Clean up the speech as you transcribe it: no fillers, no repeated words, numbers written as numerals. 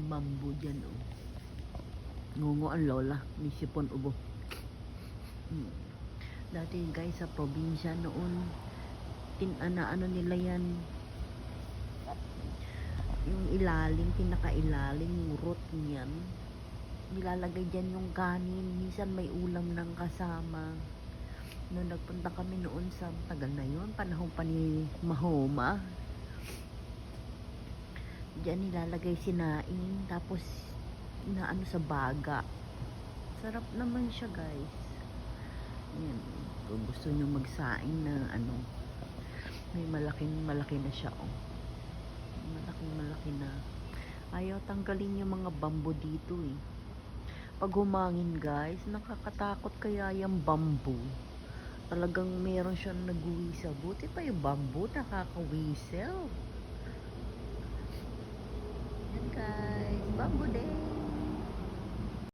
bamboo dyan, oh. Ngungo ang lola, may sipon ubo. Dati guys, sa probinsya noon, ano nila yan, yung ilalim, pinakailalim, yung root niyan. Nilalagay dyan yung kanin, minsan may ulam ng kasama. Noong nagpunta kami noon sa, tagal na yun, panahon pa ni Mahoma. Diyan nilalagay sinaing, tapos inaano sa baga. Sarap naman siya guys. Yan. Kung gusto nyo magsaing na ano, may malaki na siya, oh. Malaki na. Ayaw tanggalin yung mga bamboo dito eh. Pag humangin guys, nakakatakot kaya yung bamboo. Talagang meron siyang nagwisel. Buti pa yung bamboo, nakakawisel. Yan guys, bamboo